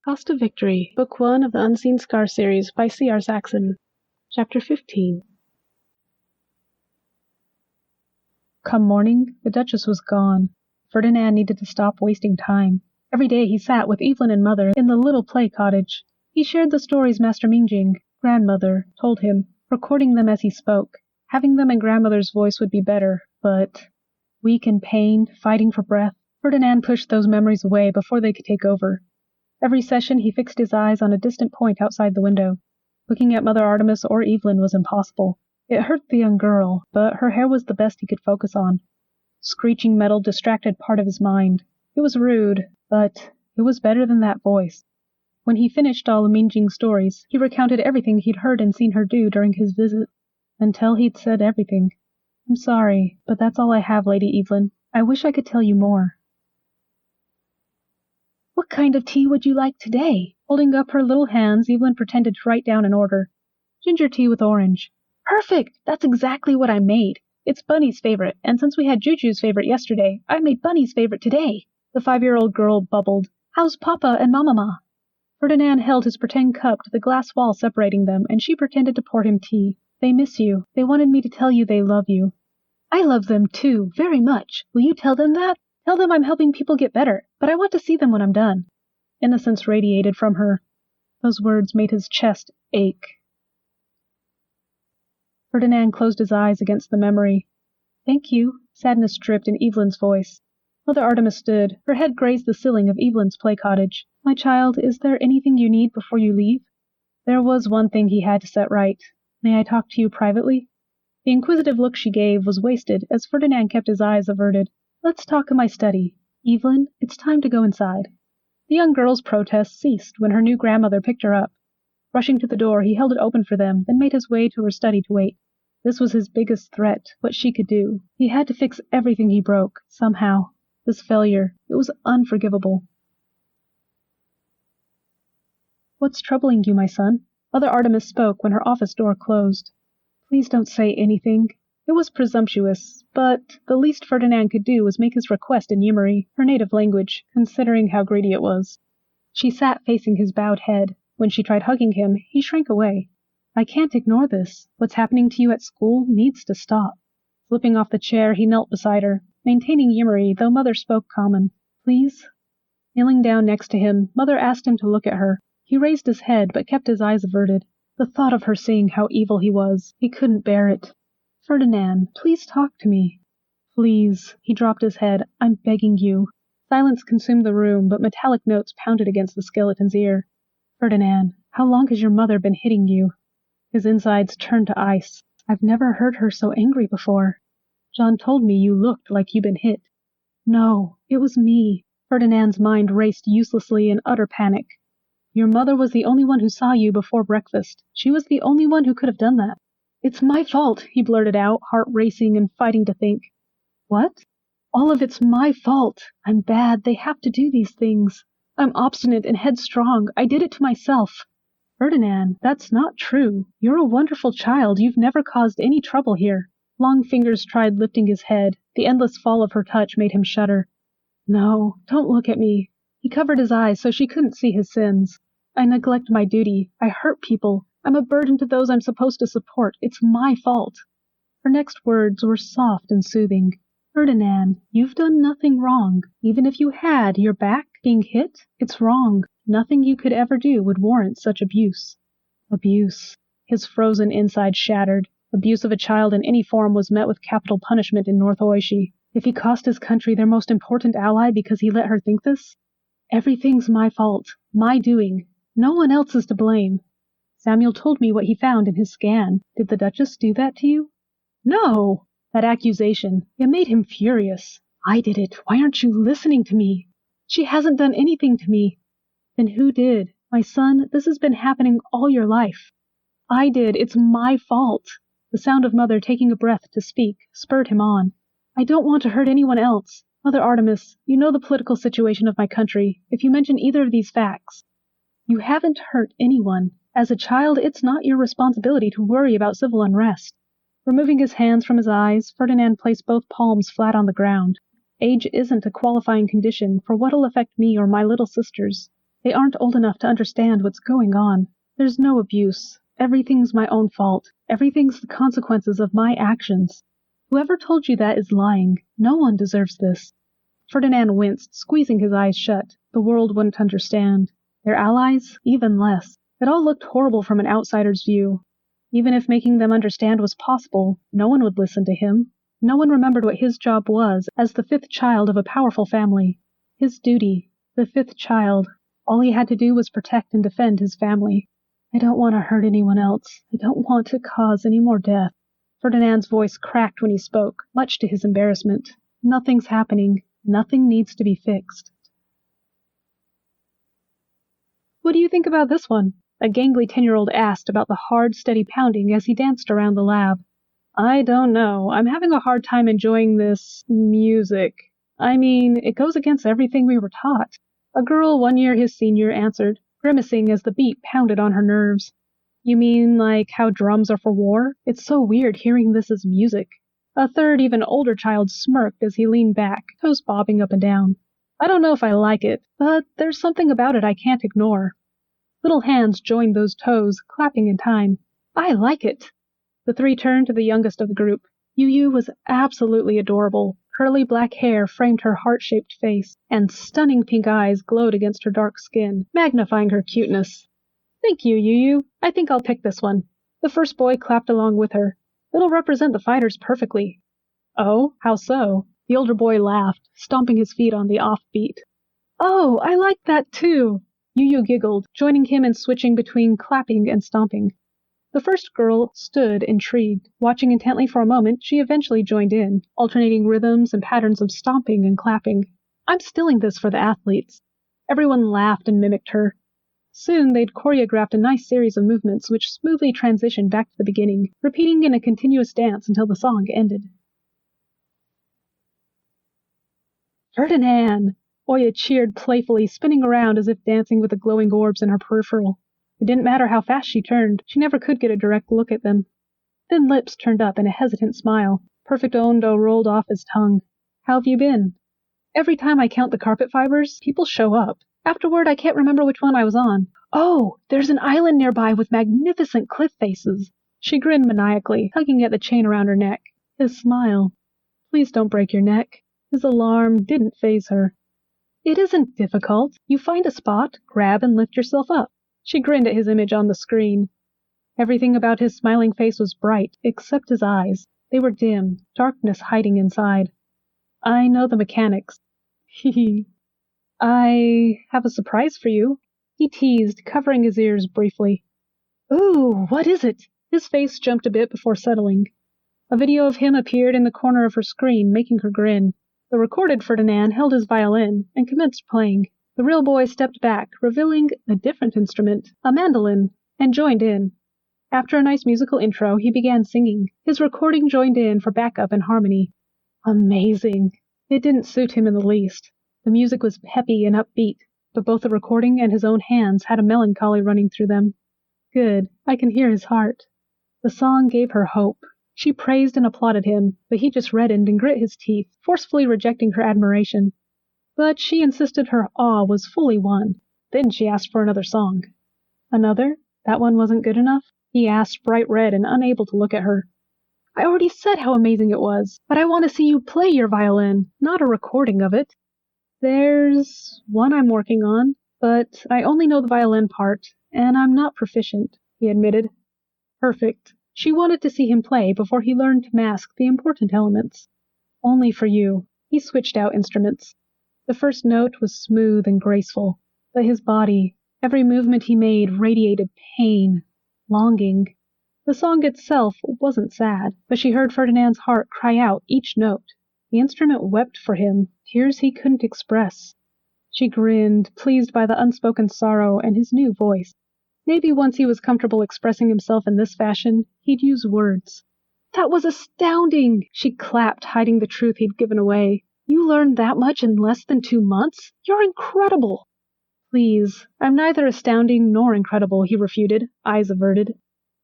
Cost of Victory, Book 1 of the Unseen Scar series by C.R. Saxon. Chapter 15. Come morning, the Duchess was gone. Ferdinand needed to stop wasting time. Every day he sat with Evelyn and Mother in the little play cottage. He shared the stories Master Mingjing, grandmother, told him, recording them as he spoke. Having them in grandmother's voice would be better, but... Weak in pain, fighting for breath, Ferdinand pushed those memories away before they could take over. Every session he fixed his eyes on a distant point outside the window. Looking at Mother Artemis or Evelyn was impossible. It hurt the young girl, but her hair was the best he could focus on. Screeching metal distracted part of his mind. It was rude, but it was better than that voice. When he finished all of Mingjing's stories, he recounted everything he'd heard and seen her do during his visit. Until he'd said everything. I'm sorry, but that's all I have, Lady Evelyn. I wish I could tell you more. What kind of tea would you like today? Holding up her little hands, Evelyn pretended to write down an order. Ginger tea with orange. Perfect! That's exactly what I made. It's Bunny's favorite, and since we had Juju's favorite yesterday, I made Bunny's favorite today. The 5-year-old girl bubbled. How's Papa and Mamma? Ferdinand held his pretend cup to the glass wall separating them, and she pretended to pour him tea. They miss you. They wanted me to tell you they love you. I love them too, very much. Will you tell them that? Tell them I'm helping people get better, but I want to see them when I'm done. Innocence radiated from her. Those words made his chest ache. Ferdinand closed his eyes against the memory. Thank you, sadness dripped in Evelyn's voice. Mother Artemis stood. Her head grazed the ceiling of Evelyn's play cottage. My child, is there anything you need before you leave? There was one thing he had to set right. May I talk to you privately? The inquisitive look she gave was wasted as Ferdinand kept his eyes averted. Let's talk in my study. Evelyn, it's time to go inside. The young girl's protests ceased when her new grandmother picked her up. Rushing to the door, he held it open for them, then made his way to her study to wait. This was his biggest threat, what she could do. He had to fix everything he broke, somehow. This failure, it was unforgivable. What's troubling you, my son? Mother Artemis spoke when her office door closed. Please don't say anything. It was presumptuous, but the least Ferdinand could do was make his request in Yimiri, her native language, considering how greedy it was. She sat facing his bowed head. When she tried hugging him, he shrank away. I can't ignore this. What's happening to you at school needs to stop. Slipping off the chair, he knelt beside her, maintaining Yimiri, though Mother spoke common. Please? Kneeling down next to him, Mother asked him to look at her. He raised his head, but kept his eyes averted. The thought of her seeing how evil he was, he couldn't bear it. Ferdinand, please talk to me. Please. He dropped his head. I'm begging you. Silence consumed the room, but metallic notes pounded against the skeleton's ear. Ferdinand, how long has your mother been hitting you? His insides turned to ice. I've never heard her so angry before. John told me you looked like you'd been hit. No, it was me. Ferdinand's mind raced uselessly in utter panic. Your mother was the only one who saw you before breakfast. She was the only one who could have done that. It's my fault, he blurted out, heart racing and fighting to think. What? All of it's my fault. I'm bad. They have to do these things. I'm obstinate and headstrong. I did it to myself. Ferdinand, that's not true. You're a wonderful child. You've never caused any trouble here. Long fingers tried lifting his head. The endless fall of her touch made him shudder. No, don't look at me. He covered his eyes so she couldn't see his sins. I neglect my duty. I hurt people. I'm a burden to those I'm supposed to support. It's my fault. Her next words were soft and soothing. Ferdinand, you've done nothing wrong. Even if you had, your back being hit, it's wrong. Nothing you could ever do would warrant such abuse. Abuse. His frozen inside shattered. Abuse of a child in any form was met with capital punishment in North Oishi. If he cost his country their most important ally because he let her think this? Everything's my fault. My doing. No one else is to blame. Samuel told me what he found in his scan. Did the Duchess do that to you? No! That accusation, it made him furious. I did it. Why aren't you listening to me? She hasn't done anything to me. Then who did? My son, this has been happening all your life. I did. It's my fault. The sound of Mother taking a breath to speak spurred him on. I don't want to hurt anyone else. Mother Artemis, you know the political situation of my country. If you mention either of these facts, you haven't hurt anyone. As a child, it's not your responsibility to worry about civil unrest. Removing his hands from his eyes, Ferdinand placed both palms flat on the ground. Age isn't a qualifying condition for what'll affect me or my little sisters. They aren't old enough to understand what's going on. There's no abuse. Everything's my own fault. Everything's the consequences of my actions. Whoever told you that is lying. No one deserves this. Ferdinand winced, squeezing his eyes shut. The world wouldn't understand. Their allies? Even less. It all looked horrible from an outsider's view. Even if making them understand was possible, no one would listen to him. No one remembered what his job was as the fifth child of a powerful family. His duty, the fifth child. All he had to do was protect and defend his family. I don't want to hurt anyone else. I don't want to cause any more death. Ferdinand's voice cracked when he spoke, much to his embarrassment. Nothing's happening. Nothing needs to be fixed. What do you think about this one? A gangly 10-year-old asked about the hard, steady pounding as he danced around the lab. I don't know. I'm having a hard time enjoying this music. I mean, it goes against everything we were taught. A girl 1 year his senior answered, grimacing as the beat pounded on her nerves. You mean like how drums are for war? It's so weird hearing this as music. A third, even older child smirked as he leaned back, toes bobbing up and down. I don't know if I like it, but there's something about it I can't ignore. Little hands joined those toes, clapping in time. I like it. The three turned to the youngest of the group. Yu was absolutely adorable. Curly black hair framed her heart-shaped face, and stunning pink eyes glowed against her dark skin, magnifying her cuteness. Thank you, Yu. I think I'll pick this one. The first boy clapped along with her. It'll represent the fighters perfectly. Oh, how so? The older boy laughed, stomping his feet on the offbeat. Oh, I like that too. Yu giggled, joining him in switching between clapping and stomping. The first girl stood intrigued. Watching intently for a moment, she eventually joined in, alternating rhythms and patterns of stomping and clapping. I'm stilling this for the athletes. Everyone laughed and mimicked her. Soon they'd choreographed a nice series of movements which smoothly transitioned back to the beginning, repeating in a continuous dance until the song ended. Ferdinand! Oya cheered playfully, spinning around as if dancing with the glowing orbs in her peripheral. It didn't matter how fast she turned, she never could get a direct look at them. Thin lips turned up in a hesitant smile. Perfect Ondo rolled off his tongue. How have you been? Every time I count the carpet fibers, people show up. Afterward, I can't remember which one I was on. Oh, there's an island nearby with magnificent cliff faces. She grinned maniacally, tugging at the chain around her neck. His smile. Please don't break your neck. His alarm didn't faze her. It isn't difficult. You find a spot, grab and lift yourself up. She grinned at his image on the screen. Everything about his smiling face was bright, except his eyes. They were dim, darkness hiding inside. I know the mechanics. Hee. I have a surprise for you, he teased, covering his ears briefly. Ooh, what is it? His face jumped a bit before settling. A video of him appeared in the corner of her screen, making her grin. The recorded Ferdinand held his violin and commenced playing. The real boy stepped back, revealing a different instrument, a mandolin, and joined in. After a nice musical intro, he began singing. His recording joined in for backup and harmony. Amazing. It didn't suit him in the least. The music was peppy and upbeat, but both the recording and his own hands had a melancholy running through them. Good, I can hear his heart. The song gave her hope. She praised and applauded him, but he just reddened and grit his teeth, forcefully rejecting her admiration. But she insisted her awe was fully won. Then she asked for another song. Another? That one wasn't good enough? He asked, bright red and unable to look at her. I already said how amazing it was, but I want to see you play your violin, not a recording of it. There's one I'm working on, but I only know the violin part, and I'm not proficient, he admitted. Perfect. She wanted to see him play before he learned to mask the important elements. Only for you. He switched out instruments. The first note was smooth and graceful, but his body, every movement he made radiated pain, longing. The song itself wasn't sad, but she heard Ferdinand's heart cry out each note. The instrument wept for him, tears he couldn't express. She grinned, pleased by the unspoken sorrow and his new voice. Maybe once he was comfortable expressing himself in this fashion, he'd use words. That was astounding! She clapped, hiding the truth he'd given away. You learned that much in less than 2 months? You're incredible! Please, I'm neither astounding nor incredible, he refuted, eyes averted.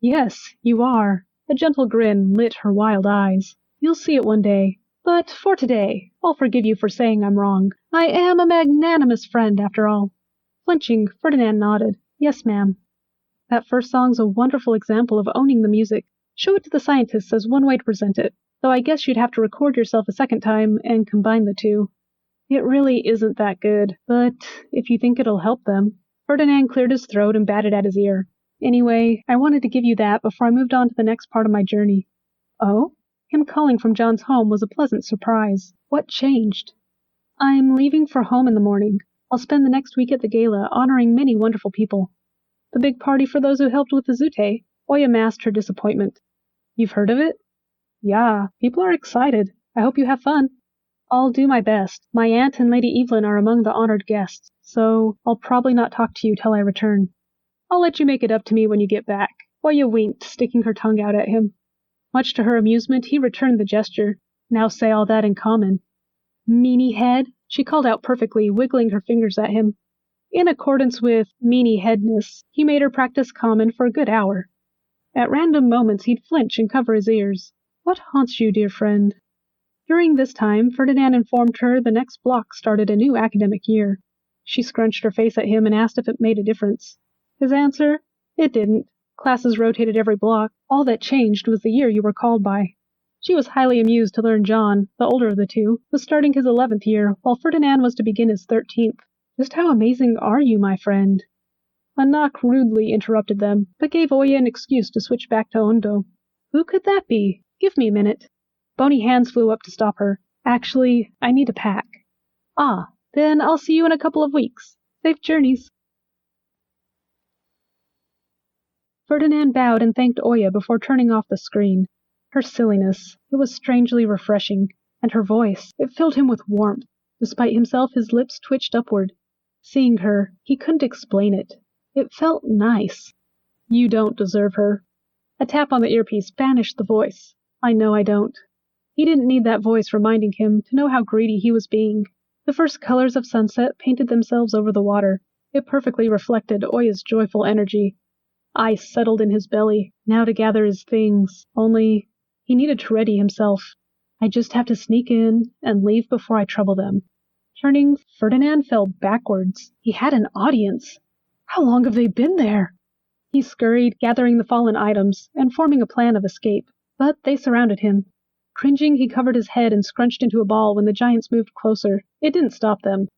Yes, you are. A gentle grin lit her wild eyes. You'll see it one day. But for today, I'll forgive you for saying I'm wrong. I am a magnanimous friend, after all. Flinching, Ferdinand nodded. Yes, ma'am. That first song's a wonderful example of owning the music. Show it to the scientists as one way to present it, though I guess you'd have to record yourself a second time and combine the two. It really isn't that good, but if you think it'll help them. Ferdinand cleared his throat and batted at his ear. Anyway, I wanted to give you that before I moved on to the next part of my journey. Oh? Him calling from John's home was a pleasant surprise. What changed? I'm leaving for home in the morning. I'll spend the next week at the gala, honoring many wonderful people. The big party for those who helped with the Zute. Oya masked her disappointment. You've heard of it? Yeah, people are excited. I hope you have fun. I'll do my best. My aunt and Lady Evelyn are among the honored guests, so I'll probably not talk to you till I return. I'll let you make it up to me when you get back. Oya winked, sticking her tongue out at him. Much to her amusement, he returned the gesture. Now say all that in common. Meanie head, she called out perfectly, wiggling her fingers at him. In accordance with meanie headness, he made her practice common for a good hour. At random moments he'd flinch and cover his ears. What haunts you, dear friend? During this time, Ferdinand informed her the next block started a new academic year. She scrunched her face at him and asked if it made a difference. His answer? It didn't. Classes rotated every block. All that changed was the year you were called by. She was highly amused to learn John, the older of the two, was starting his 11th year, while Ferdinand was to begin his 13th. Just how amazing are you, my friend? A knock rudely interrupted them, but gave Oya an excuse to switch back to Ondo. Who could that be? Give me a minute. Bony hands flew up to stop her. Actually, I need to pack. Ah, then I'll see you in a couple of weeks. Safe journeys. Ferdinand bowed and thanked Oya before turning off the screen. Her silliness, it was strangely refreshing, and her voice, it filled him with warmth. Despite himself, his lips twitched upward. Seeing her, he couldn't explain it. It felt nice. You don't deserve her. A tap on the earpiece banished the voice. I know I don't. He didn't need that voice reminding him to know how greedy he was being. The first colors of sunset painted themselves over the water. It perfectly reflected Oya's joyful energy. Ice settled in his belly, now to gather his things, only he needed to ready himself. I just have to sneak in and leave before I trouble them. Turning, Ferdinand fell backwards. He had an audience. How long have they been there? He scurried, gathering the fallen items and forming a plan of escape, but they surrounded him. Cringing, he covered his head and scrunched into a ball when the giants moved closer. It didn't stop them.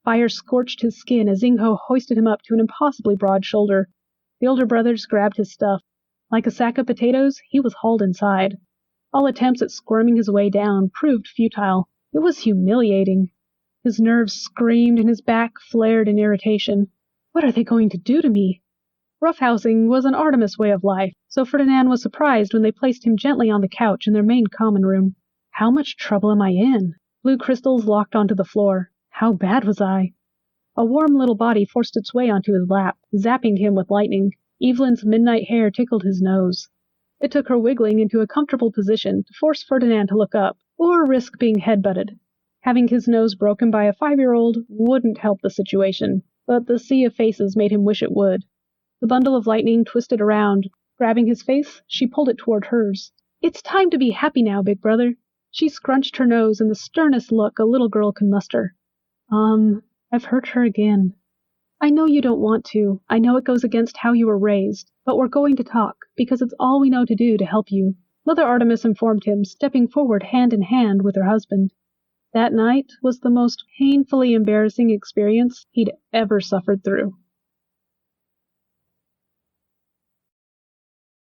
Fire scorched his skin as Xingho hoisted him up to an impossibly broad shoulder. The older brothers grabbed his stuff. Like a sack of potatoes, he was hauled inside. All attempts at squirming his way down proved futile. It was humiliating. His nerves screamed and his back flared in irritation. What are they going to do to me? Roughhousing was an Artemis way of life, so Ferdinand was surprised when they placed him gently on the couch in their main common room. How much trouble am I in? Blue crystals locked onto the floor. How bad was I? A warm little body forced its way onto his lap, zapping him with lightning. Evelyn's midnight hair tickled his nose. It took her wiggling into a comfortable position to force Ferdinand to look up, or risk being headbutted. Having his nose broken by a 5-year-old wouldn't help the situation, but the sea of faces made him wish it would. The bundle of lightning twisted around. Grabbing his face, she pulled it toward hers. It's time to be happy now, big brother. She scrunched her nose in the sternest look a little girl could muster. I've hurt her again. I know you don't want to. I know it goes against how you were raised, but we're going to talk, because it's all we know to do to help you. Mother Artemis informed him, stepping forward hand in hand with her husband. That night was the most painfully embarrassing experience he'd ever suffered through.